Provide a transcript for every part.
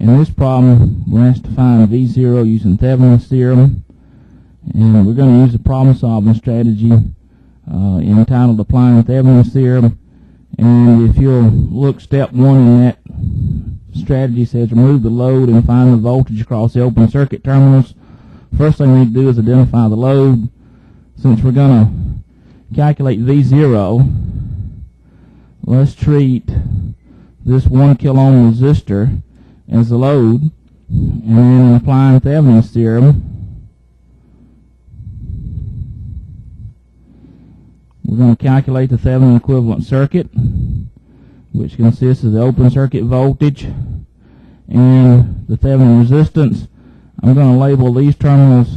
In this problem, we're asked to find V0 using Thevenin's theorem, and we're going to use a problem-solving strategy entitled Applying Thevenin's theorem. And if you'll look, step 1 in that strategy says remove the load and find the voltage across the open circuit terminals. First thing we need to do is identify the load. Since we're going to calculate V0, let's treat this 1 kilo ohm resistor as the load, and then in applying Thevenin's theorem, we're going to calculate the Thevenin equivalent circuit, which consists of the open circuit voltage and the Thevenin resistance. I'm going to label these terminals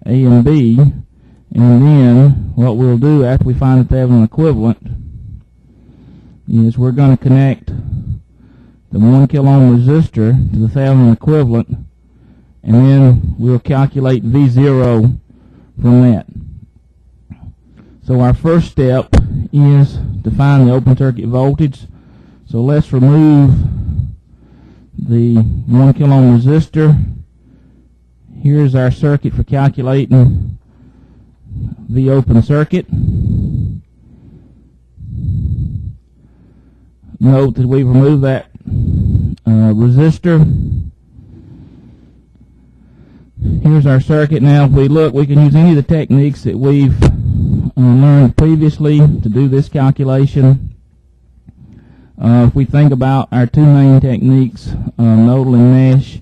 A and B, and then what we'll do after we find the Thevenin equivalent is we're going to connect the 1 kilo ohm resistor to the Thevenin equivalent, and then we'll calculate V0 from that. So our first step is to find the open circuit voltage. So let's remove the 1 kilo ohm resistor. Here's our circuit for calculating the open circuit. Note that we've removed that resistor. Here's our circuit. Now if we look, we can use any of the techniques that we've learned previously to do this calculation. If we think about our two main techniques, nodal and mesh,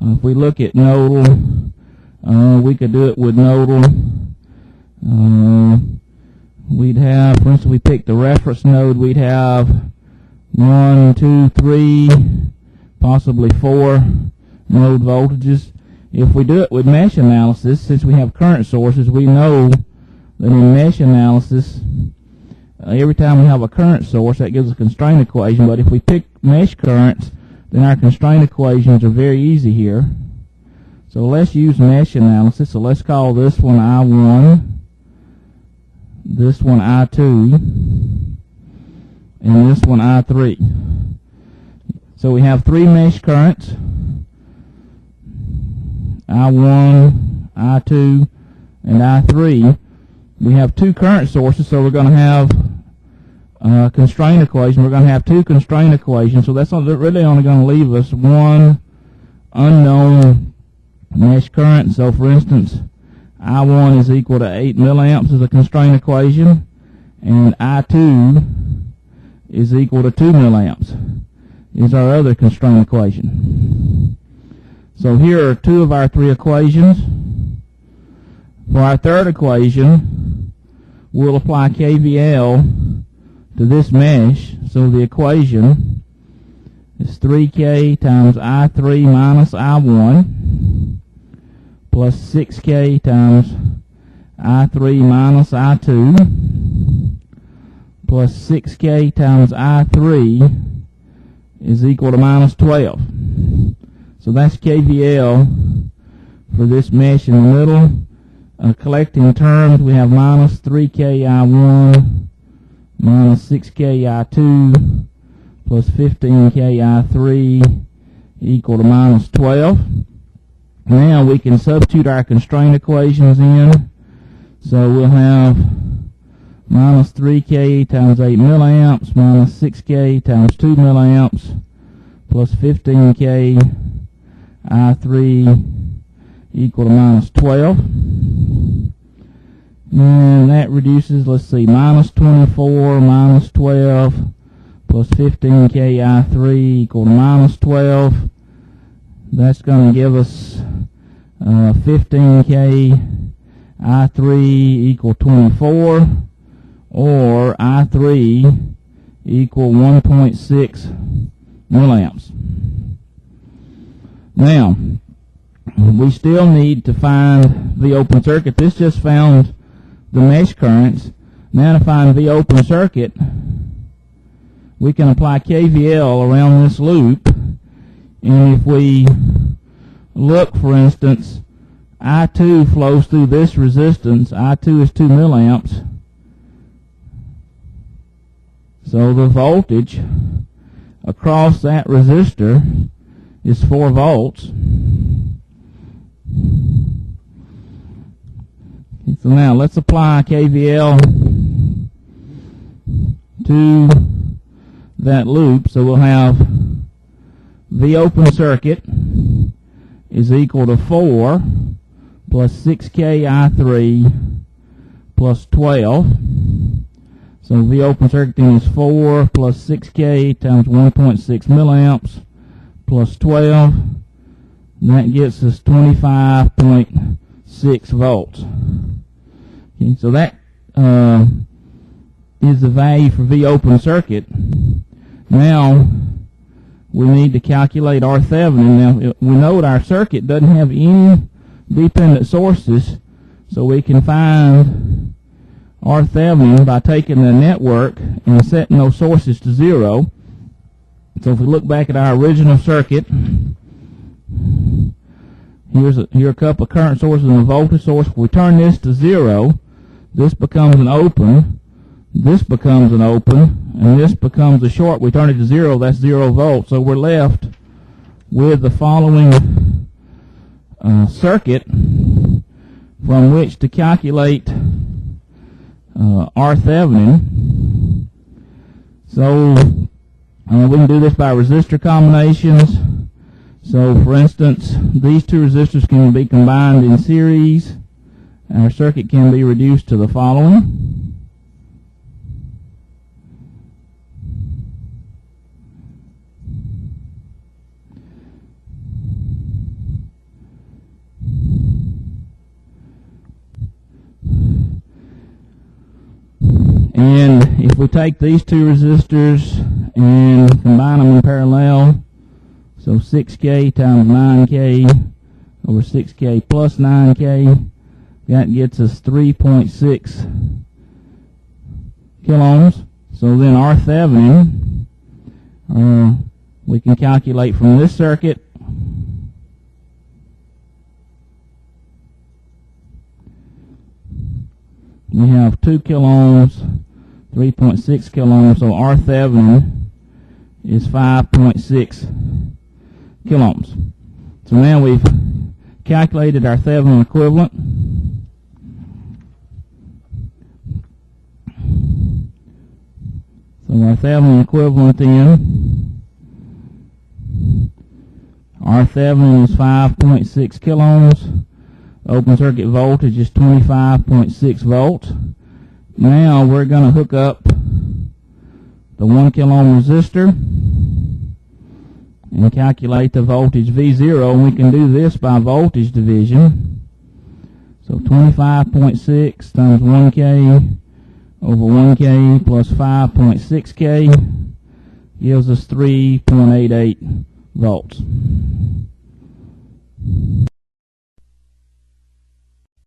if we look at nodal, we could do it with nodal. We'd have, for instance, we pick the reference node, we'd have 1, 2, 3, possibly 4 node voltages. If we do it with mesh analysis, since we have current sources, we know that in mesh analysis, every time we have a current source, that gives a constraint equation. But if we pick mesh currents, then our constraint equations are very easy here. So let's use mesh analysis. So let's call this one I1, this one I2, and this one I3. So we have 3 mesh currents, I1, I2, and I3. We have 2 current sources, so we're going to have a constraint equation. We're going to have 2 constraint equations, so that's really only going to leave us 1 unknown mesh current. So for instance, I1 is equal to 8 milliamps as a constraint equation, and I2 is equal to 2 milliamps is our other constraint equation. So here are 2 of our 3 equations. For our third equation, we'll apply KVL to this mesh. So the equation is 3K times I3 minus I1 plus 6K times I3 minus I2 plus 6K times I3 is equal to minus 12. So that's KVL for this mesh in the middle. Collecting terms, we have minus 3K I1 minus 6K I2 plus 15K I3 equal to minus 12. Now we can substitute our constraint equations in. So we'll have minus 3K times 8 milliamps minus 6K times 2 milliamps plus 15K I3 equal to minus 12. And that reduces, let's see, minus 24 minus 12 plus 15K I3 equal to minus 12. That's going to give us 15K I3 equal 24, or I3 equal 1.6 milliamps. Now, we still need to find the open circuit. This just found the mesh currents. Now to find the open circuit, we can apply KVL around this loop. And if we look, for instance, I2 flows through this resistance. I2 is 2 milliamps. So the voltage across that resistor is 4 volts. So now let's apply KVL to that loop. So we'll have V open circuit is equal to 4 plus 6K I3 plus 12. So V open circuit then is 4 plus 6K times 1.6 milliamps plus 12. And that gets us 25.6 volts. Okay, so that is the value for V open circuit. Now we need to calculate R Thevenin. Now we know that our circuit doesn't have any dependent sources, so we can find R Thevenin by taking the network and setting those sources to 0. So if we look back at our original circuit, here are a couple of current sources and a voltage source. If we turn this to 0, this becomes an open, this becomes an open, and this becomes a short. We turn it to 0, that's 0 volts. So we're left with the following circuit from which to calculate R Thevenin. So we can do this by resistor combinations. So for instance, these two resistors can be combined in series. Our circuit can be reduced to the following. And if we take these two resistors and combine them in parallel, so 6K times 9K over 6K plus 9K, that gets us 3.6 kiloohms. So then R Thevenin, we can calculate from this circuit. We have 2 kiloohms, 3.6 kiloohms, so R Thevenin is 5.6 kiloohms. So now we've calculated our Thevenin equivalent. So our Thevenin equivalent then, R Thevenin is 5.6 kiloohms. Open circuit voltage is 25.6 volts. Now we're going to hook up the 1 kiloohm resistor and calculate the voltage V0, and we can do this by voltage division. So 25.6 times 1K over 1K plus 5.6K gives us 3.88 volts.